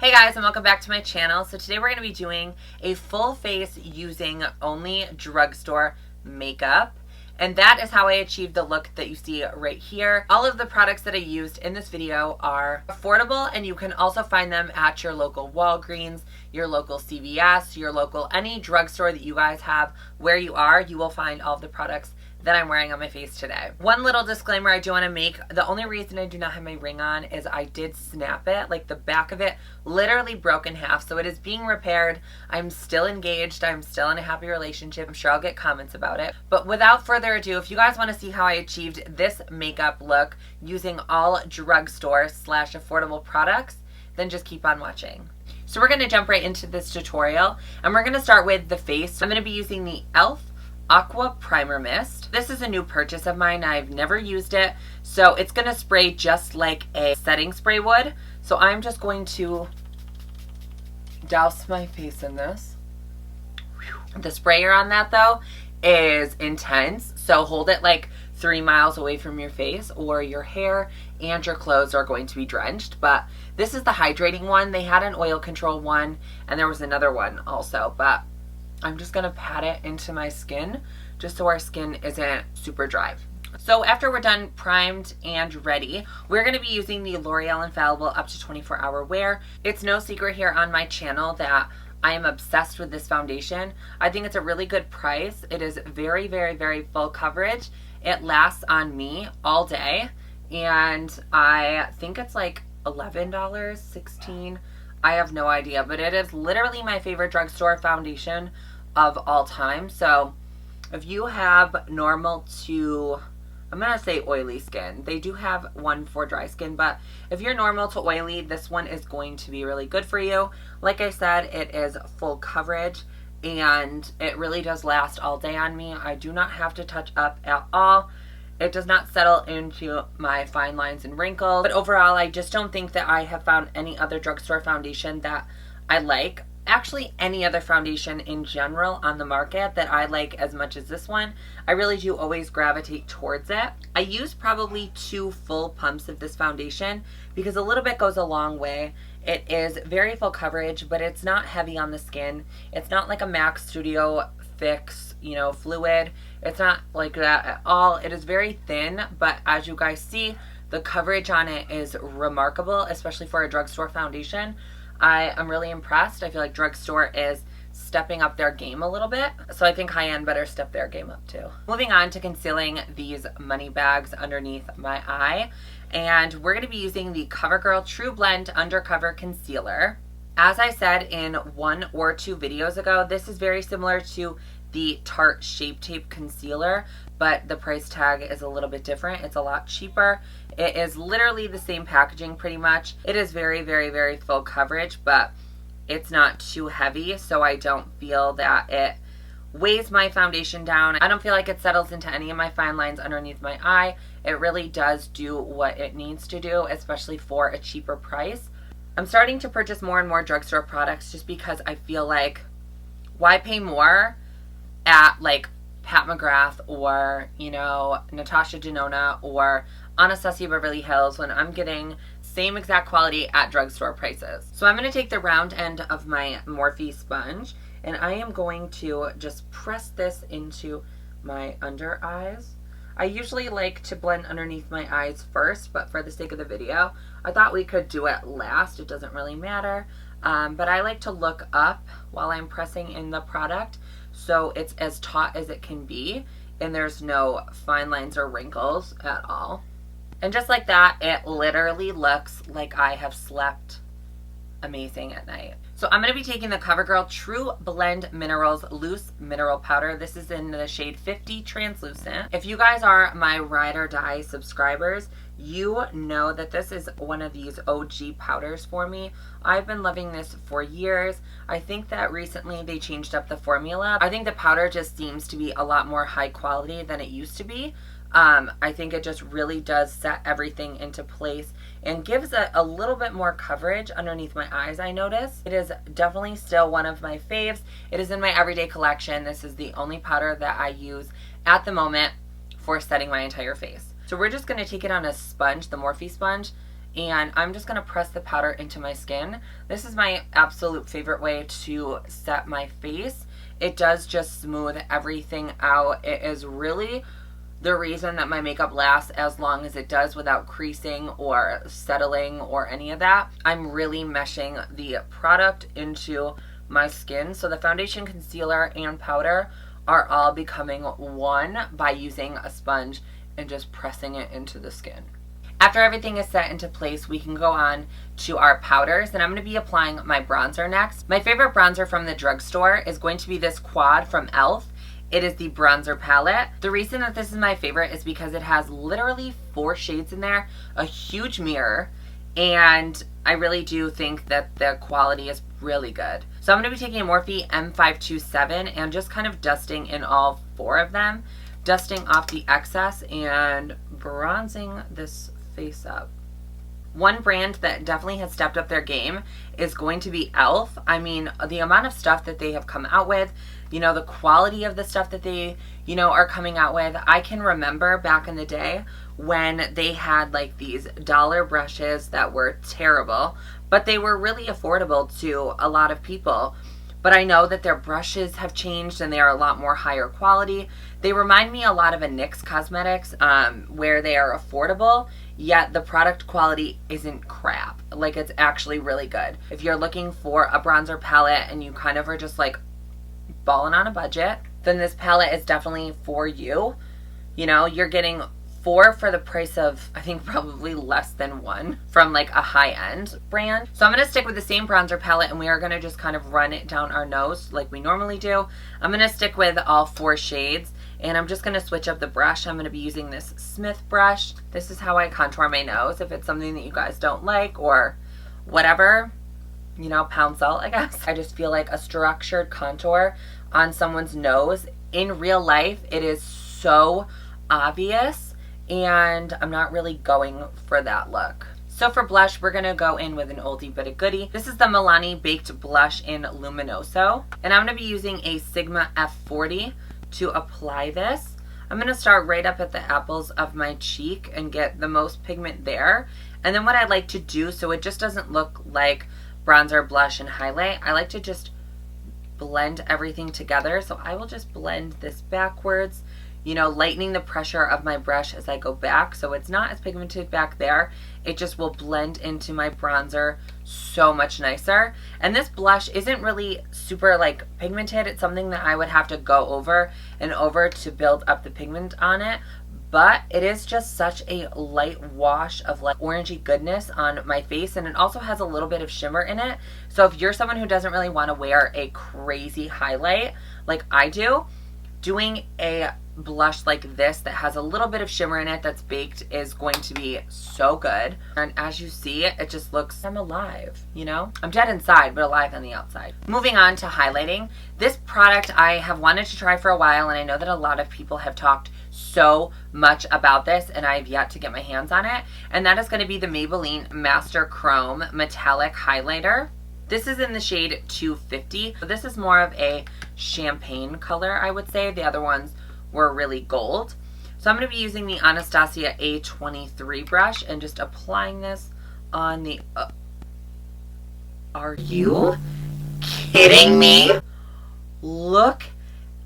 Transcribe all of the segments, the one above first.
Hey guys, and welcome back to my channel. So today we're going to be doing a full face using only drugstore makeup. And that is how I achieved the look that you see right here. All of the products that I used in this video are affordable, and you can also find them at your local Walgreens, your local CVS, your local any drugstore that you guys have where you are. You will find all of the products that I'm wearing on my face today. One little disclaimer I do want to make: the only reason I do not have my ring on is I did snap it, like the back of it literally broke in half, so it is being repaired. I'm still engaged, I'm still in a happy relationship. I'm sure I'll get comments about it. But without further ado, if you guys want to see how I achieved this makeup look using all drugstore / affordable products, then just keep on watching. So we're going to jump right into this tutorial, and we're going to start with the face. I'm going to be using the e.l.f. Aqua Primer Mist. This is a new purchase of mine. I've never used it, so it's going to spray just like a setting spray would. So I'm just going to douse my face in this. The sprayer on that though is intense, so hold it like 3 miles away from your face or your hair and your clothes are going to be drenched. But this is the hydrating one. They had an oil control one and there was another one also, but I'm just going to pat it into my skin just so our skin isn't super dry. So after we're done primed and ready, we're going to be using the L'Oreal Infallible up to 24-hour wear. It's no secret here on my channel that I am obsessed with this foundation. I think it's a really good price. It is very, very, very full coverage. It lasts on me all day, and I think it's like $11, $16. I have no idea, but it is literally my favorite drugstore foundation of all time. So if you have normal to, I'm going to say oily skin, they do have one for dry skin, but if you're normal to oily, this one is going to be really good for you. Like I said, it is full coverage and it really does last all day on me. I do not have to touch up at all. It does not settle into my fine lines and wrinkles. But overall, I just don't think that I have found any other drugstore foundation that I like. Actually, any other foundation in general on the market that I like as much as this one. I really do always gravitate towards it. I use probably 2 full pumps of this foundation because a little bit goes a long way. It is very full coverage, but it's not heavy on the skin. It's not like a MAC Studio Fix, fluid. It's not like that at all. It is very thin, but as you guys see, the coverage on it is remarkable, especially for a drugstore foundation. I am really impressed. I feel like drugstore is stepping up their game a little bit, so I think high-end better step their game up too. Moving on to concealing these money bags underneath my eye, and we're going to be using the CoverGirl TruBlend Undercover Concealer. As I said in 1 or 2 videos ago, this is very similar to the Tarte Shape Tape Concealer, but the price tag is a little bit different. It's a lot cheaper. It is literally the same packaging pretty much. It is very, very, very full coverage, but it's not too heavy, so I don't feel that it weighs my foundation down. I don't feel like it settles into any of my fine lines underneath my eye. It really does do what it needs to do, especially for a cheaper price. I'm starting to purchase more and more drugstore products just because I feel like, why pay more at like Pat McGrath or, Natasha Denona or Anastasia Beverly Hills when I'm getting same exact quality at drugstore prices. So I'm going to take the round end of my Morphe sponge and I am going to just press this into my under eyes. I usually like to blend underneath my eyes first, but for the sake of the video, I thought we could do it last. It doesn't really matter. But I like to look up while I'm pressing in the product, so it's as taut as it can be and there's no fine lines or wrinkles at all. And just like that, it literally looks like I have slept amazing at night. So I'm going to be taking the CoverGirl TruBlend Minerals Loose Mineral Powder. This is in the shade 50 Translucent. If you guys are my Ride or Die subscribers, you know that this is one of these OG powders for me. I've been loving this for years. I think that recently they changed up the formula. I think the powder just seems to be a lot more high quality than it used to be. I think it just really does set everything into place and gives a little bit more coverage underneath my eyes, I notice. It is definitely still one of my faves. It is in my everyday collection. This is the only powder that I use at the moment for setting my entire face. So we're just going to take it on a sponge, the Morphe sponge, and I'm just going to press the powder into my skin. This is my absolute favorite way to set my face. It does just smooth everything out. It is really the reason that my makeup lasts as long as it does without creasing or settling or any of that. I'm really meshing the product into my skin. So the foundation, concealer, and powder are all becoming one by using a sponge and just pressing it into the skin. After everything is set into place, we can go on to our powders, and I'm going to be applying my bronzer next. My favorite bronzer from the drugstore is going to be this quad from e.l.f. It is the bronzer palette. The reason that this is my favorite is because it has literally 4 shades in there, a huge mirror, and I really do think that the quality is really good. So I'm going to be taking a Morphe M527 and just kind of dusting in all 4 of them, dusting off the excess and bronzing this face up. One brand that definitely has stepped up their game is going to be e.l.f. I mean, the amount of stuff that they have come out with, you know, the quality of the stuff that they, you know, are coming out with. I can remember back in the day when they had like these dollar brushes that were terrible, but they were really affordable to a lot of people. But I know that their brushes have changed and they are a lot more higher quality. They remind me a lot of a NYX Cosmetics, where they are affordable, yet the product quality isn't crap. Like, it's actually really good. If you're looking for a bronzer palette and you kind of are just like balling on a budget, then this palette is definitely for you. You know, you're getting 4 for the price of, I think, probably less than 1 from like a high-end brand. So I'm going to stick with the same bronzer palette, and we are going to just kind of run it down our nose like we normally do. I'm going to stick with all 4 shades, and I'm just going to switch up the brush. I'm going to be using this Smith brush. This is how I contour my nose. If it's something that you guys don't like or whatever, you know, pound salt, I guess. I just feel like a structured contour on someone's nose. In real life, it is so obvious, and I'm not really going for that look. So for blush, we're going to go in with an oldie but a goodie. This is the Milani Baked Blush in Luminoso, and I'm going to be using a Sigma F40 to apply this. I'm going to start right up at the apples of my cheek and get the most pigment there. And then what I like to do, so it just doesn't look like bronzer, blush, and highlight, I like to just blend everything together. So I will just blend this backwards, you know, lightening the pressure of my brush as I go back, so it's not as pigmented back there. It just will blend into my bronzer so much nicer. And this blush isn't really super like pigmented. It's something that I would have to go over and over to build up the pigment on it, but it is just such a light wash of like orangey goodness on my face, and it also has a little bit of shimmer in it. So if you're someone who doesn't really want to wear a crazy highlight like I do, doing a blush like this that has a little bit of shimmer in it that's baked is going to be so good. And as you see, it just looks, I'm alive, you know? I'm dead inside, but alive on the outside. Moving on to highlighting. This product I have wanted to try for a while, and I know that a lot of people have talked so much about this, and I've yet to get my hands on it. And that is going to be the Maybelline Master Chrome Metallic Highlighter. This is in the shade 250. This is more of a champagne color, I would say. The other ones were really gold. So I'm going to be using the Anastasia A23 brush and just applying this on the... Are you kidding me? Look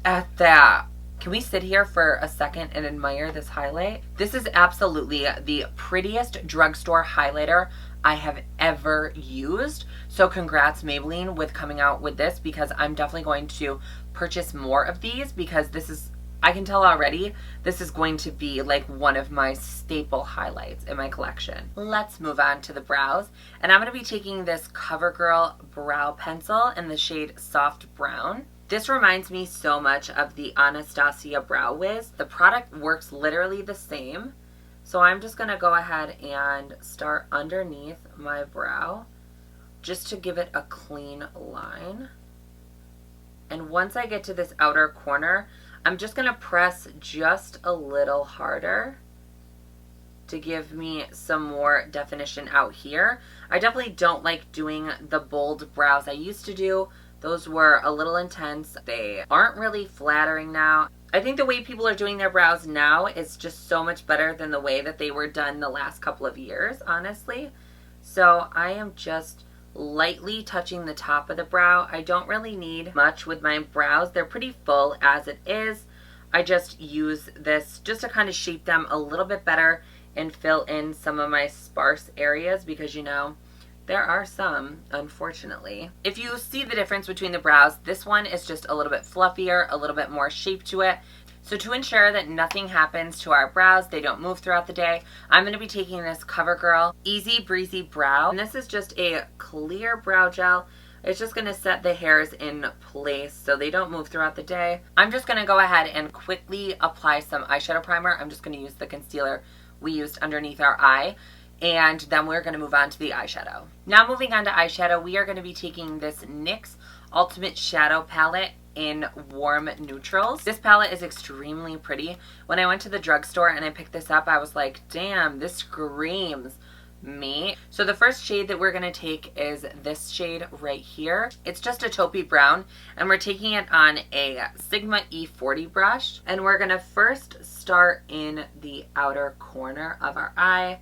at that. Can we sit here for a second and admire this highlight? This is absolutely the prettiest drugstore highlighter I have ever used. So congrats Maybelline with coming out with this, because I'm definitely going to purchase more of these, because this is, I can tell already, this is going to be like one of my staple highlights in my collection. Let's move on to the brows. And I'm going to be taking this CoverGirl brow pencil in the shade Soft Brown. This reminds me so much of the Anastasia Brow Wiz. The product works literally the same. So I'm just going to go ahead and start underneath my brow just to give it a clean line. And once I get to this outer corner, I'm just going to press just a little harder to give me some more definition out here. I definitely don't like doing the bold brows I used to do, Those were a little intense. They aren't really flattering now. I think the way people are doing their brows now is just so much better than the way that they were done the last couple of years, honestly. So I am just lightly touching the top of the brow. I don't really need much with my brows. They're pretty full as it is. I just use this just to kind of shape them a little bit better and fill in some of my sparse areas because, you know, there are some, unfortunately. If you see the difference between the brows, this one is just a little bit fluffier, a little bit more shape to it. So to ensure that nothing happens to our brows, they don't move throughout the day, I'm going to be taking this CoverGirl Easy Breezy Brow. And this is just a clear brow gel. It's just going to set the hairs in place so they don't move throughout the day. I'm just going to go ahead and quickly apply some eyeshadow primer. I'm just going to use the concealer we used underneath our eye. And then we're going to move on to the eyeshadow. Now moving on to eyeshadow, we are going to be taking this NYX Ultimate Shadow Palette in warm neutrals. This palette is extremely pretty. When I went to the drugstore and I picked this up, I was like, damn, this screams me. So the first shade that we're going to take is this shade right here. It's just a taupey brown, and we're taking it on a Sigma E40 brush. And we're going to first start in the outer corner of our eye,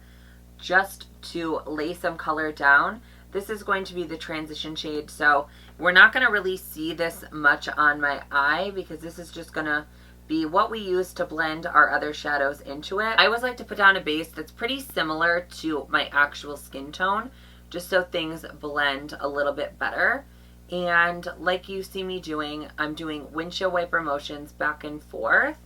just to lay some color down. This is going to be the transition shade, so we're not going to really see this much on my eye because this is just going to be what we use to blend our other shadows into it. I always like to put down a base that's pretty similar to my actual skin tone, just so things blend a little bit better. And like you see me doing, I'm doing windshield wiper motions back and forth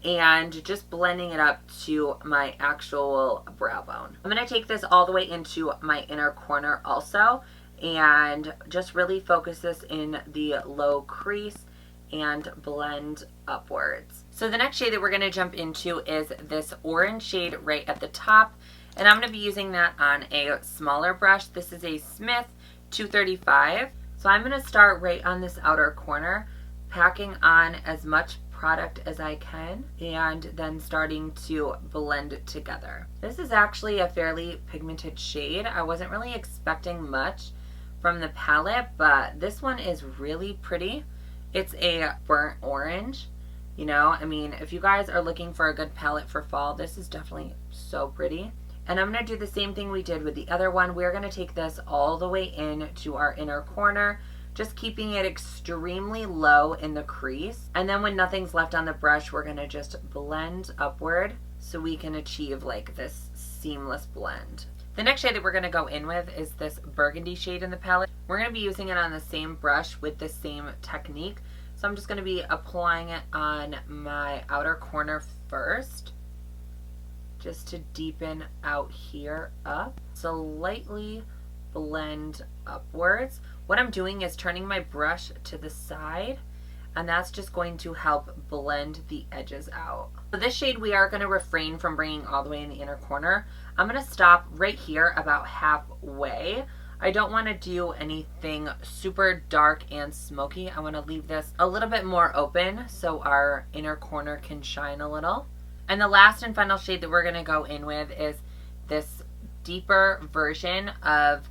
and just blending it up to my actual brow bone. I'm going to take this all the way into my inner corner also and just really focus this in the low crease and blend upwards. So the next shade that we're going to jump into is this orange shade right at the top, and I'm going to be using that on a smaller brush. This is a Smith 235. So I'm going to start right on this outer corner, packing on as much product as I can and then starting to blend it together. This is actually a fairly pigmented shade. I wasn't really expecting much from the palette, but this one is really pretty. It's a burnt orange. You know, I mean, if you guys are looking for a good palette for fall, this is definitely so pretty. And I'm going to do the same thing we did with the other one. We're going to take this all the way in to our inner corner, just keeping it extremely low in the crease. And then when nothing's left on the brush, we're going to just blend upward so we can achieve like this seamless blend. The next shade that we're going to go in with is this burgundy shade in the palette. We're going to be using it on the same brush with the same technique. So I'm just going to be applying it on my outer corner first, just to deepen out here up. So lightly blend upwards. What I'm doing is turning my brush to the side, and that's just going to help blend the edges out. For this shade, we are going to refrain from bringing all the way in the inner corner. I'm going to stop right here about halfway. I don't want to do anything super dark and smoky. I want to leave this a little bit more open so our inner corner can shine a little. And the last and final shade that we're going to go in with is this deeper version of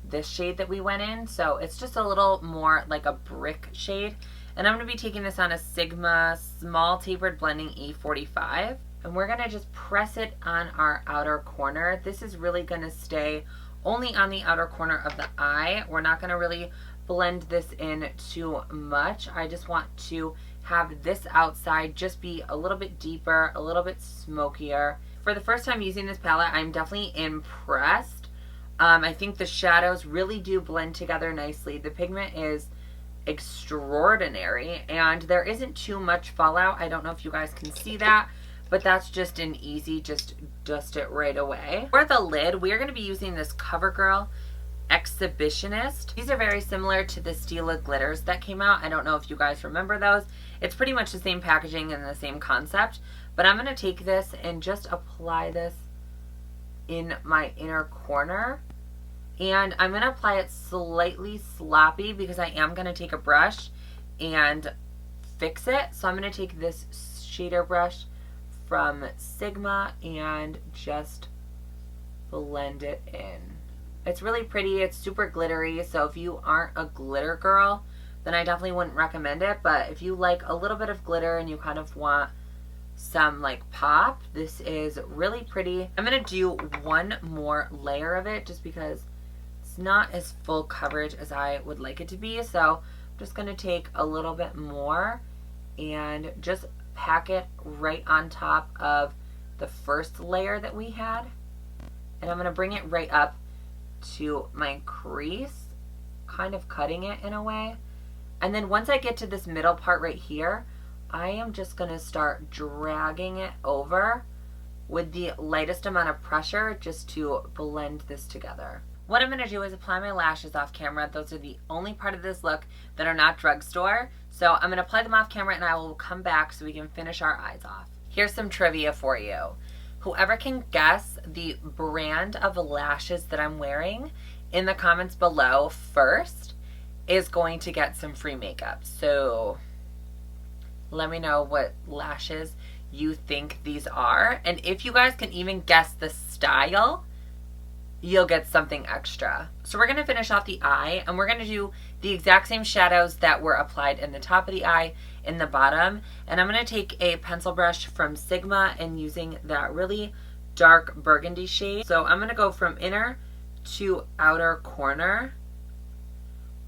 this shade that we went in. So it's just a little more like a brick shade. And I'm going to be taking this on a Sigma Small Tapered Blending E45. And we're going to just press it on our outer corner. This is really going to stay only on the outer corner of the eye. We're not going to really blend this in too much. I just want to have this outside just be a little bit deeper, a little bit smokier. For the first time using this palette, I'm definitely impressed. I think the shadows really do blend together nicely. The pigment is extraordinary and there isn't too much fallout. I don't know if you guys can see that, but that's just an easy, just dust it right away. For the lid, we are going to be using this CoverGirl Exhibitionist. These are very similar to the Stila glitters that came out. I don't know if you guys remember those. It's pretty much the same packaging and the same concept, but I'm going to take this and just apply this in my inner corner. And I'm going to apply it slightly sloppy because I am going to take a brush and fix it. So I'm going to take this shader brush from Sigma and just blend it in. It's really pretty. It's super glittery. So if you aren't a glitter girl, then I definitely wouldn't recommend it. But if you like a little bit of glitter and you kind of want some like pop, this is really pretty. I'm gonna do one more layer of it just because it's not as full coverage as I would like it to be. So I'm just gonna take a little bit more and just pack it right on top of the first layer that we had. And I'm gonna bring it right up to my crease, kind of cutting it in a way. And then once I get to this middle part right here, I am just gonna start dragging it over with the lightest amount of pressure just to blend this together. What I'm gonna do is apply my lashes off camera. Those are the only part of this look that are not drugstore. So I'm gonna apply them off camera and I will come back so we can finish our eyes off. Here's some trivia for you. Whoever can guess the brand of lashes that I'm wearing in the comments below first is going to get some free makeup. So let me know what lashes you think these are. And if you guys can even guess the style, you'll get something extra. So we're gonna finish off the eye and we're gonna do the exact same shadows that were applied in the top of the eye in the bottom. And I'm gonna take a pencil brush from Sigma and using that really dark burgundy shade. So I'm gonna go from inner to outer corner,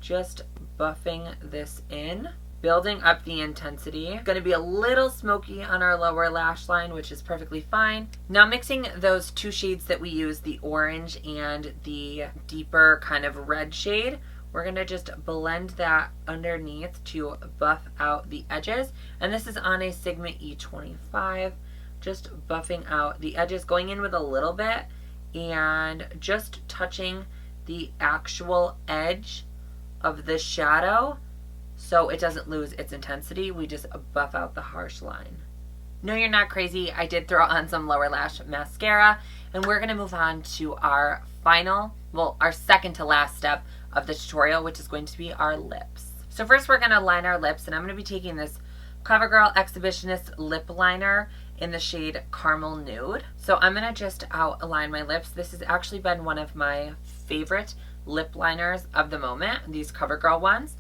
just buffing this in, building up the intensity. It's gonna be a little smoky on our lower lash line, which is perfectly fine. Now mixing those two shades that we use, the orange and the deeper kind of red shade, we're gonna just blend that underneath to buff out the edges. And this is on a Sigma E25, just buffing out the edges, going in with a little bit and just touching the actual edge of the shadow so it doesn't lose its intensity. We just buff out the harsh line. No, you're not crazy. I did throw on some lower lash mascara, and we're gonna move on to our final, well, our second to last step of the tutorial, which is going to be our lips. So first we're gonna line our lips, and I'm gonna be taking this CoverGirl Exhibitionist lip liner in the shade Caramel Nude. So I'm gonna just outline my lips. This has actually been one of my favorite lip liners of the moment, these CoverGirl ones.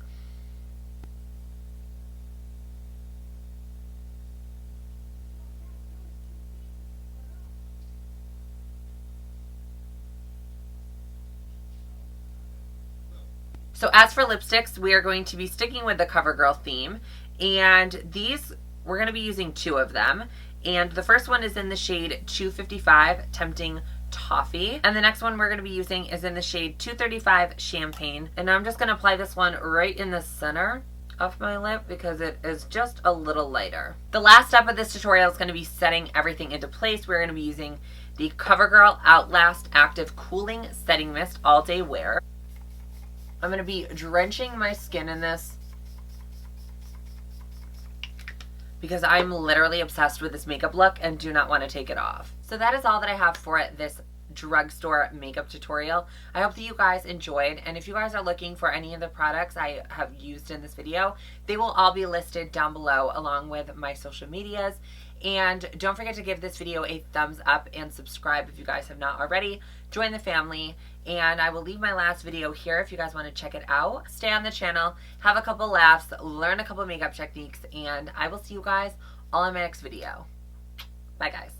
So as for lipsticks, we are going to be sticking with the CoverGirl theme, and these, we're going to be using two of them. And the first one is in the shade 255, Tempting Toffee. And the next one we're going to be using is in the shade 235, Champagne. And I'm just going to apply this one right in the center of my lip because it is just a little lighter. The last step of this tutorial is going to be setting everything into place. We're going to be using the CoverGirl Outlast Active Cooling Setting Mist All Day Wear. I'm going to be drenching my skin in this because I'm literally obsessed with this makeup look and do not want to take it off. So that is all that I have for this drugstore makeup tutorial. I hope that you guys enjoyed, and if you guys are looking for any of the products I have used in this video, they will all be listed down below along with my social medias. And don't forget to give this video a thumbs up and subscribe if you guys have not already. Join the family, and I will leave my last video here if you guys want to check it out. Stay on the channel, have a couple laughs, learn a couple makeup techniques, and I will see you guys all in my next video. Bye guys.